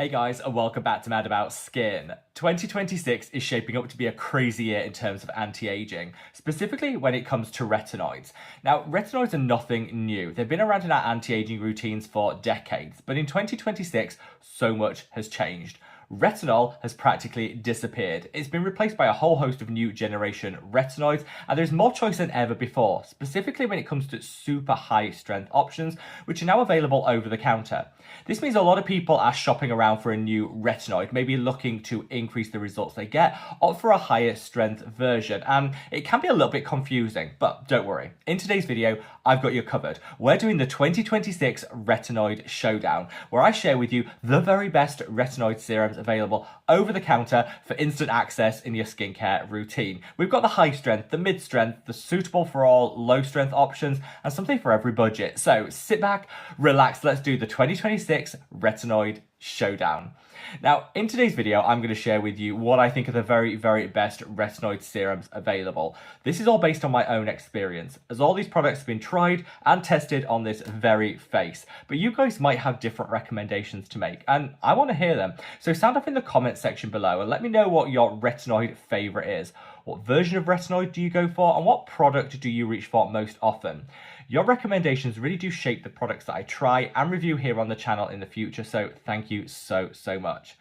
Hey guys, and welcome back to Mad About Skin. 2026 is shaping up to be a crazy year in terms of anti-aging, specifically when it comes to retinoids. Now, retinoids are nothing new. They've been around in our anti-aging routines for decades, but in 2026, so much has changed. Retinol has practically disappeared. It's been replaced by a whole host of new generation retinoids, and there's more choice than ever before, specifically when it comes to super high strength options, which are now available over the counter. This means a lot of people are shopping around for a new retinoid, maybe looking to increase the results they get, opt for a higher strength version, and it can be a little bit confusing, but don't worry. In today's video, I've got you covered. We're doing the 2026 Retinoid Showdown, where I share with you the very best retinoid serums available over the counter for instant access in your skincare routine. We've got the high strength, the mid strength, the suitable for all low strength options, and something for every budget. So sit back, relax, let's do the 2026 Retinoid Showdown. Now, in today's video, I'm going to share with you what I think are the very, very best retinoid serums available. This is all based on my own experience, as all these products have been tried and tested on this very face. But you guys might have different recommendations to make, and I want to hear them. So sound off in the comment section below and let me know what your retinoid favorite is. What version of retinoid do you go for, and what product do you reach for most often? Your recommendations really do shape the products that I try and review here on the channel in the future, so thank you so much.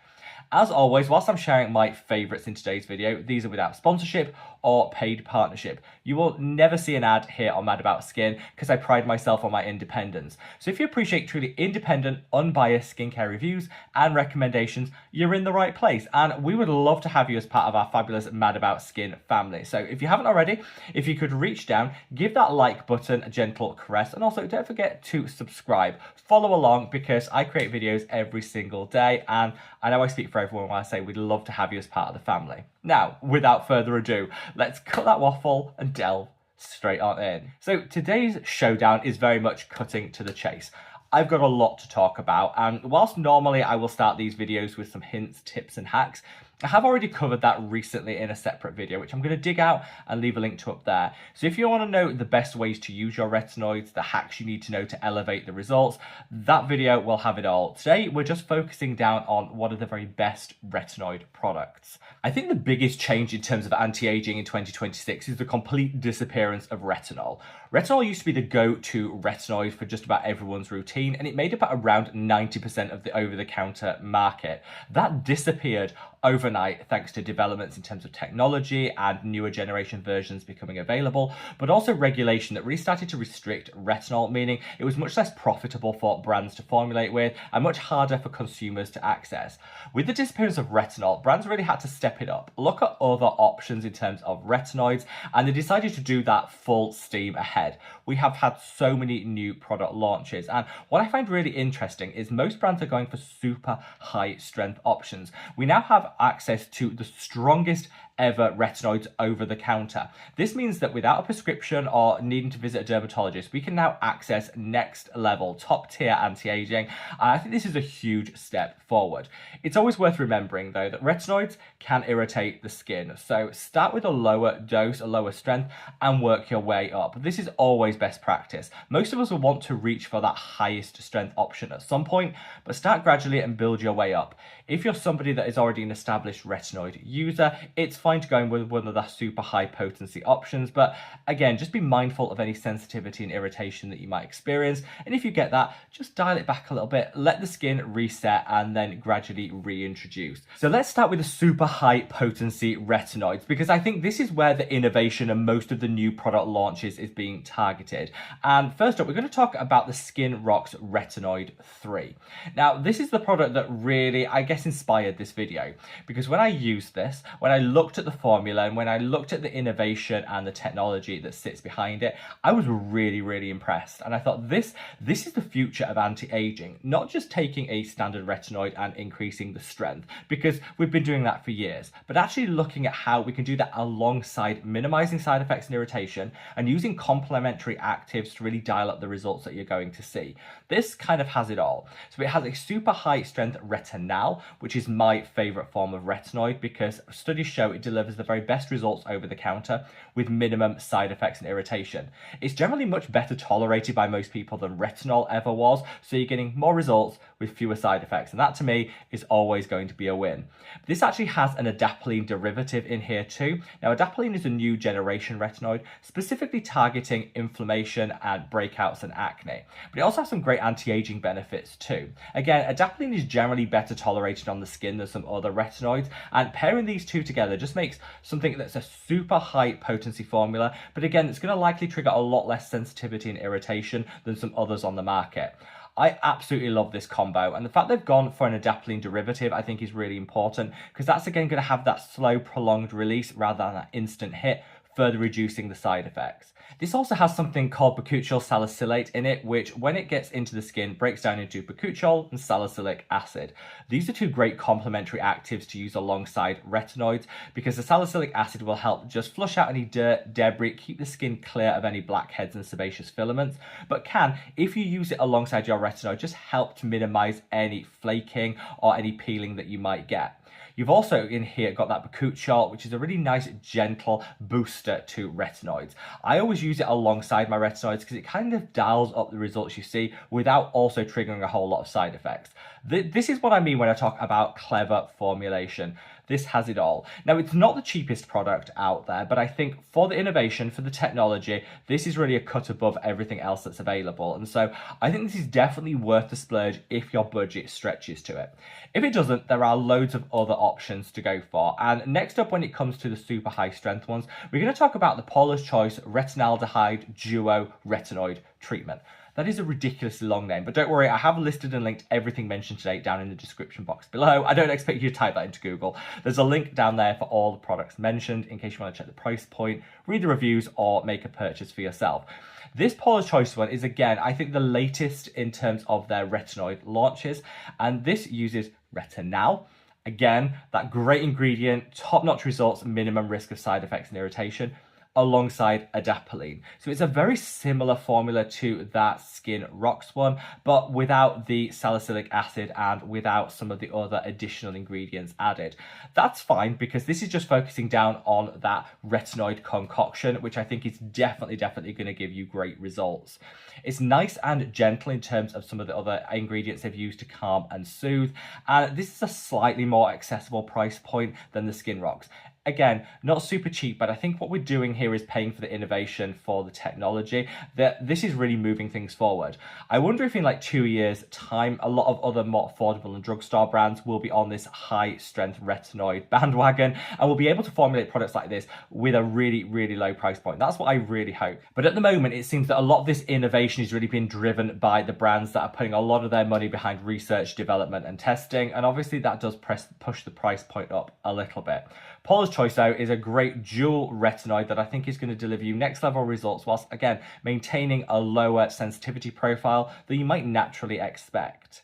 As always, whilst I'm sharing my favourites in today's video, these are without sponsorship or paid partnership. You will never see an ad here on Mad About Skin because I pride myself on my independence. So if you appreciate truly independent, unbiased skincare reviews and recommendations, you're in the right place. And we would love to have you as part of our fabulous Mad About Skin family. So if you haven't already, if you could reach down, give that like button a gentle caress, and also don't forget to subscribe. Follow along because I create videos every single day, and I know I speak for everyone when I say we'd love to have you as part of the family. Now, without further ado, let's cut that waffle and delve straight on in. So today's showdown is very much cutting to the chase. I've got a lot to talk about, and whilst normally I will start these videos with some hints, tips and hacks, I have already covered that recently in a separate video, which I'm going to dig out and leave a link to up there. So if you want to know the best ways to use your retinoids, the hacks you need to know to elevate the results, that video will have it all. Today, we're just focusing down on what are the very best retinoid products. I think the biggest change in terms of anti-aging in 2026 is the complete disappearance of retinol. Retinol used to be the go-to retinoid for just about everyone's routine, and it made up around 90% of the over-the-counter market. That disappeared overnight thanks to developments in terms of technology and newer generation versions becoming available, but also regulation that really started to restrict retinol, meaning it was much less profitable for brands to formulate with and much harder for consumers to access. With the disappearance of retinol, brands really had to step it up, look at other options in terms of retinoids, and they decided to do that full steam ahead. We have had so many new product launches, and what I find really interesting is most brands are going for super high strength options. We now have access to the strongest ever retinoids over the counter. This means that without a prescription or needing to visit a dermatologist, we can now access next level, top tier anti-aging. And I think this is a huge step forward. It's always worth remembering though that retinoids can irritate the skin. So start with a lower dose, a lower strength, and work your way up. This is always best practice. Most of us will want to reach for that highest strength option at some point, but start gradually and build your way up. If you're somebody that is already an established retinoid user, it's fine to go in with one of the super high potency options, but again, just be mindful of any sensitivity and irritation that you might experience, and if you get that, just dial it back a little bit, let the skin reset, and then gradually reintroduce. So let's start with the super high potency retinoids, because I think this is where the innovation and most of the new product launches is being targeted. And first up, we're going to talk about the Skin Rocks Retinoid 3. Now, this is the product that really, I guess, inspired this video, because when I used this, when I looked at the formula and when I looked at the innovation and the technology that sits behind it, I was really impressed. And I thought this is the future of anti-aging, not just taking a standard retinoid and increasing the strength, because we've been doing that for years, but actually looking at how we can do that alongside minimizing side effects and irritation and using complementary actives to really dial up the results that you're going to see. This kind of has it all. So it has a super high strength retinal, which is my favorite form of retinoid because studies show it delivers the very best results over the counter with minimum side effects and irritation. It's generally much better tolerated by most people than retinol ever was, so you're getting more results with fewer side effects, and that to me is always going to be a win. This actually has an adapolene derivative in here too. Now, adapolene is a new generation retinoid, specifically targeting inflammation and breakouts and acne, but it also has some great anti-aging benefits too. Again, adapolene is generally better tolerated on the skin than some other retinoids, and pairing these two together just makes something that's a super high potency formula, but again, it's going to likely trigger a lot less sensitivity and irritation than some others on the market. I absolutely love this combo, and the fact they've gone for an adapolene derivative I think is really important, because that's again going to have that slow prolonged release rather than that instant hit, further reducing the side effects. This also has something called bakuchiol salicylate in it, which when it gets into the skin breaks down into bakuchiol and salicylic acid. These are two great complementary actives to use alongside retinoids, because the salicylic acid will help just flush out any dirt, debris, keep the skin clear of any blackheads and sebaceous filaments, but can, if you use it alongside your retinoid, just help to minimize any flaking or any peeling that you might get. You've also in here got that bakuchiol, which is a really nice gentle booster to retinoids. I always use it alongside my retinoids because it kind of dials up the results you see without also triggering a whole lot of side effects. This is what I mean when I talk about clever formulation. This has it all. Now, it's not the cheapest product out there, but I think for the innovation, for the technology, this is really a cut above everything else that's available. And so I think this is definitely worth the splurge if your budget stretches to it. If it doesn't, there are loads of other options to go for. And next up, when it comes to the super high strength ones, we're going to talk about the Paula's Choice Retinaldehyde Duo Retinoid treatment. That is a ridiculously long name, but don't worry, I have listed and linked everything mentioned today down in the description box below. I don't expect you to type that into Google. There's a link down there for all the products mentioned in case you want to check the price point, read the reviews, or make a purchase for yourself. This Paula's Choice one is, again, I think the latest in terms of their retinoid launches, and this uses retinal. Again, that great ingredient, top-notch results, minimum risk of side effects and irritation, alongside adapolene. So it's a very similar formula to that Skin Rocks one, but without the salicylic acid and without some of the other additional ingredients added. That's fine, because this is just focusing down on that retinoid concoction, which I think is definitely going to give you great results. It's nice and gentle in terms of some of the other ingredients they've used to calm and soothe, and this is a slightly more accessible price point than the Skin Rocks. Again, not super cheap, but I think what we're doing here is paying for the innovation, for the technology, that this is really moving things forward. I wonder if in like 2 years' time, a lot of other more affordable and drugstore brands will be on this high strength retinoid bandwagon and will be able to formulate products like this with a really low price point. That's what I really hope. But at the moment, it seems that a lot of this innovation is really being driven by the brands that are putting a lot of their money behind research, development, and testing. And obviously that does push the price point up a little bit. Paula's Choice, though, is a great dual retinoid that I think is going to deliver you next level results whilst, again, maintaining a lower sensitivity profile than you might naturally expect.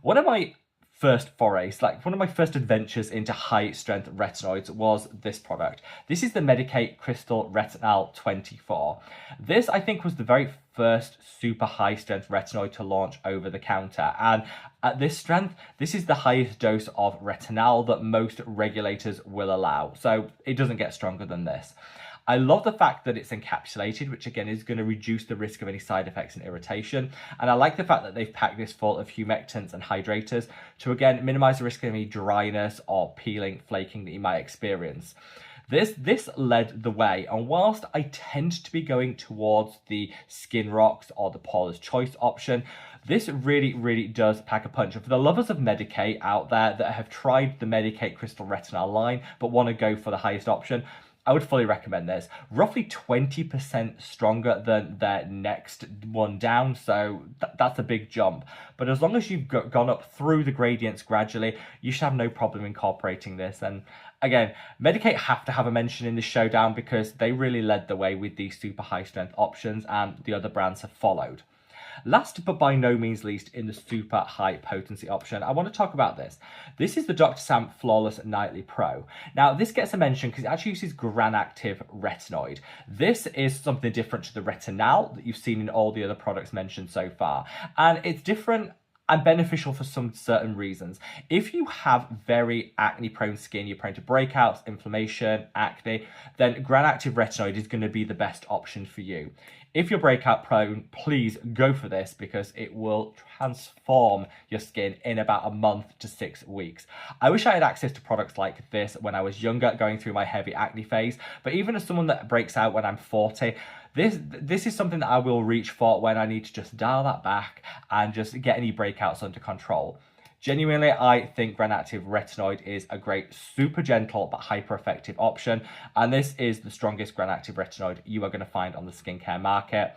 One of my first forays, like one of my first adventures into high strength retinoids was this product. This is the Medik8 Crystal Retinal 24. This, I think, was the very first super high strength retinoid to launch over the counter, and at this strength, this is the highest dose of retinal that most regulators will allow, so it doesn't get stronger than this. I love the fact that it's encapsulated, which again is going to reduce the risk of any side effects and irritation. And I like the fact that they've packed this full of humectants and hydrators to again minimize the risk of any dryness or peeling, flaking that you might experience. This led the way, and whilst I tend to be going towards the Skin Rocks or the Paula's Choice option, this really does pack a punch. And for the lovers of Medik8 out there that have tried the Medik8 Crystal Retinal line but want to go for the highest option, I would fully recommend this. Roughly 20% stronger than their next one down, so that's a big jump. But as long as you've gone up through the gradients gradually, you should have no problem incorporating this. And again, Medik8 have to have a mention in this showdown because they really led the way with these super high strength options and the other brands have followed. Last but by no means least in the super high potency option, I want to talk about this. This is the Dr. Sam Flawless Nightly Pro. Now this gets a mention because it actually uses granactive retinoid. This is something different to the retinal that you've seen in all the other products mentioned so far. And it's different and beneficial for some certain reasons. If you have very acne prone skin, you're prone to breakouts, inflammation, acne, then granactive retinoid is going to be the best option for you. If you're breakout prone, please go for this because it will transform your skin in about a month to 6 weeks. I wish I had access to products like this when I was younger, going through my heavy acne phase, but even as someone that breaks out when I'm 40, this is something that I will reach for when I need to just dial that back and just get any breakouts under control. Genuinely, I think granactive retinoid is a great, super gentle but hyper effective option, and this is the strongest granactive retinoid you are going to find on the skincare market.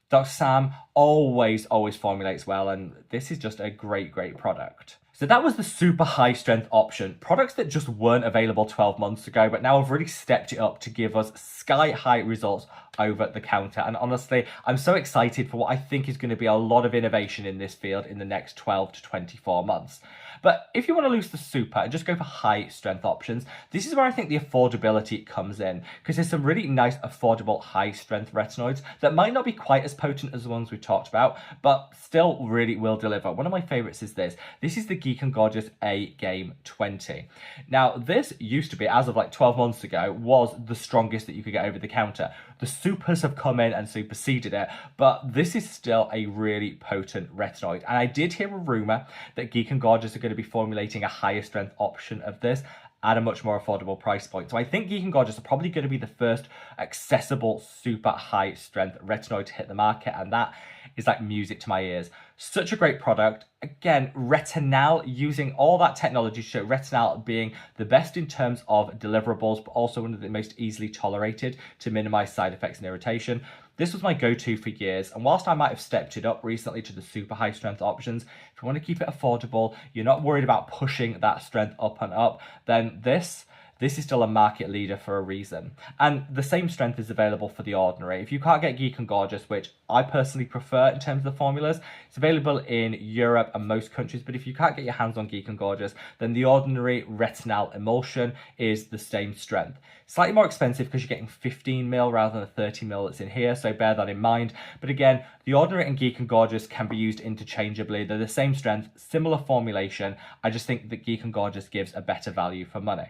Dr. Sam always formulates well, and this is just a great product. So that was the super high strength option, products that just weren't available 12 months ago, but now have really stepped it up to give us sky high results over the counter. And honestly, I'm so excited for what I think is going to be a lot of innovation in this field in the next 12 to 24 months. But if you want to lose the super and just go for high strength options, this is where I think the affordability comes in, because there's some really nice affordable high strength retinoids that might not be quite as potent as the ones we've talked about, but still really will deliver. One of my favorites is this. This is the Geek and Gorgeous A Game 20. Now, this used to be, as of like 12 months ago, was the strongest that you could get over the counter. The supers have come in and superseded it, but this is still a really potent retinoid. And I did hear a rumor that Geek and Gorgeous are going to be formulating a higher strength option of this at a much more affordable price point. So I think Geek and Gorgeous are probably going to be the first accessible super high strength retinoid to hit the market, and that is like music to my ears. Such a great product. Again, Retinol, using all that technology to show Retinol being the best in terms of deliverables, but also one of the most easily tolerated to minimize side effects and irritation. This was my go-to for years, and whilst I might have stepped it up recently to the super high strength options, if you want to keep it affordable, you're not worried about pushing that strength up and up, then this is still a market leader for a reason. And the same strength is available for the Ordinary. If you can't get Geek and Gorgeous, which I personally prefer in terms of the formulas, it's available in Europe and most countries, but if you can't get your hands on Geek and Gorgeous, then the Ordinary Retinal Emulsion is the same strength. Slightly more expensive because you're getting 15ml rather than the 30ml that's in here, so bear that in mind. But again, the Ordinary and Geek and Gorgeous can be used interchangeably. They're the same strength, similar formulation. I just think that Geek and Gorgeous gives a better value for money.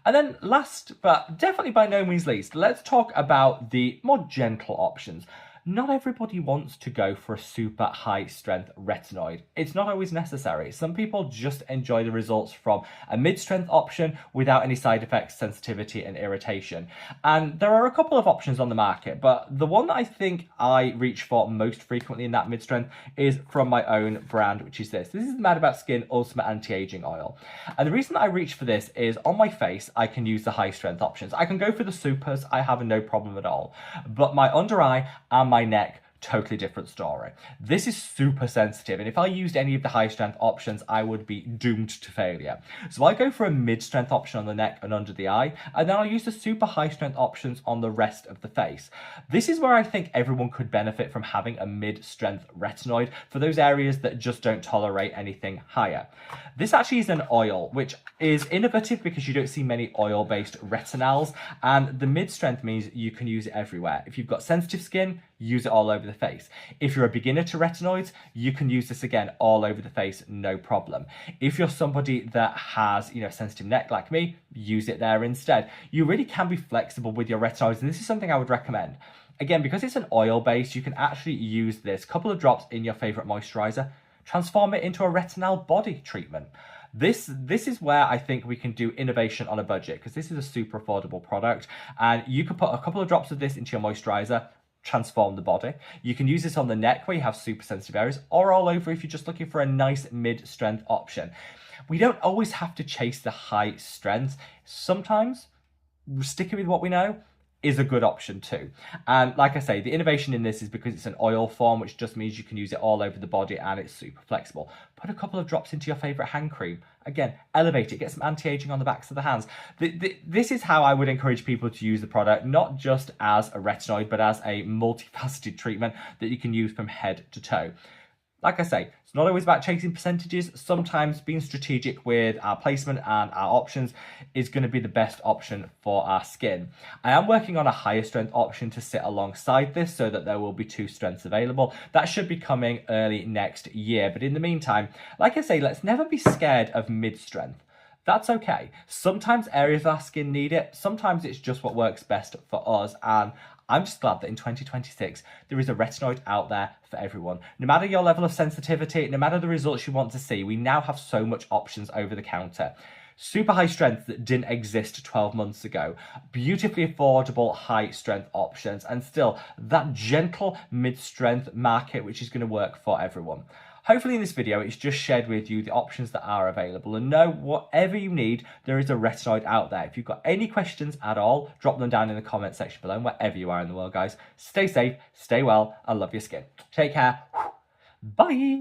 And then last, but definitely by no means least, let's talk about the more gentle options. Not everybody wants to go for a super high strength retinoid. It's not always necessary. Some people just enjoy the results from a mid-strength option without any side effects, sensitivity and irritation. And there are a couple of options on the market, but the one that I think I reach for most frequently in that mid-strength is from my own brand, which is this. This is the Mad About Skin Ultimate Anti-Aging Oil. And the reason that I reach for this is on my face, I can use the high strength options. I can go for the supers, I have no problem at all. But my under eye and my neck, totally different story. This is super sensitive, and if I used any of the high strength options, I would be doomed to failure. So I go for a mid strength option on the neck and under the eye, and then I'll use the super high strength options on the rest of the face. This is where I think everyone could benefit from having a mid strength retinoid for those areas that just don't tolerate anything higher. This actually is an oil, which is innovative because you don't see many oil-based retinols, and the mid strength means you can use it everywhere. If you've got sensitive skin, use it all over the face. If you're a beginner to retinoids, you can use this again all over the face, no problem. If you're somebody that has, a sensitive neck like me, use it there instead. You really can be flexible with your retinoids, and this is something I would recommend. Again, because it's an oil base, you can actually use this couple of drops in your favorite moisturizer, transform it into a retinal body treatment. This is where I think we can do innovation on a budget, because this is a super affordable product, and you can put a couple of drops of this into your moisturizer, transform the body. You can use this on the neck where you have super sensitive areas, or all over if you're just looking for a nice mid-strength option. We don't always have to chase the high strength. Sometimes sticking with what we know is a good option too. And like I say, the innovation in this is because it's an oil form, which just means you can use it all over the body and it's super flexible. Put a couple of drops into your favorite hand cream. Again, elevate it, get some anti-aging on the backs of the hands. This is how I would encourage people to use the product, not just as a retinoid, but as a multifaceted treatment that you can use from head to toe. Like I say, it's not always about chasing percentages. Sometimes being strategic with our placement and our options is going to be the best option for our skin. I am working on a higher strength option to sit alongside this so that there will be 2 strengths available. That should be coming early next year. But in the meantime, like I say, let's never be scared of mid-strength. That's okay. Sometimes areas of our skin need it. Sometimes it's just what works best for us. And I'm just glad that in 2026, there is a retinoid out there for everyone. No matter your level of sensitivity, no matter the results you want to see, we now have so much options over the counter. Super high strength that didn't exist 12 months ago. Beautifully affordable high strength options, and still that gentle mid-strength market, which is going to work for everyone. Hopefully in this video, it's just shared with you the options that are available, and know whatever you need, there is a retinoid out there. If you've got any questions at all, drop them down in the comment section below, and wherever you are in the world, guys, stay safe, stay well, and love your skin. Take care. Bye.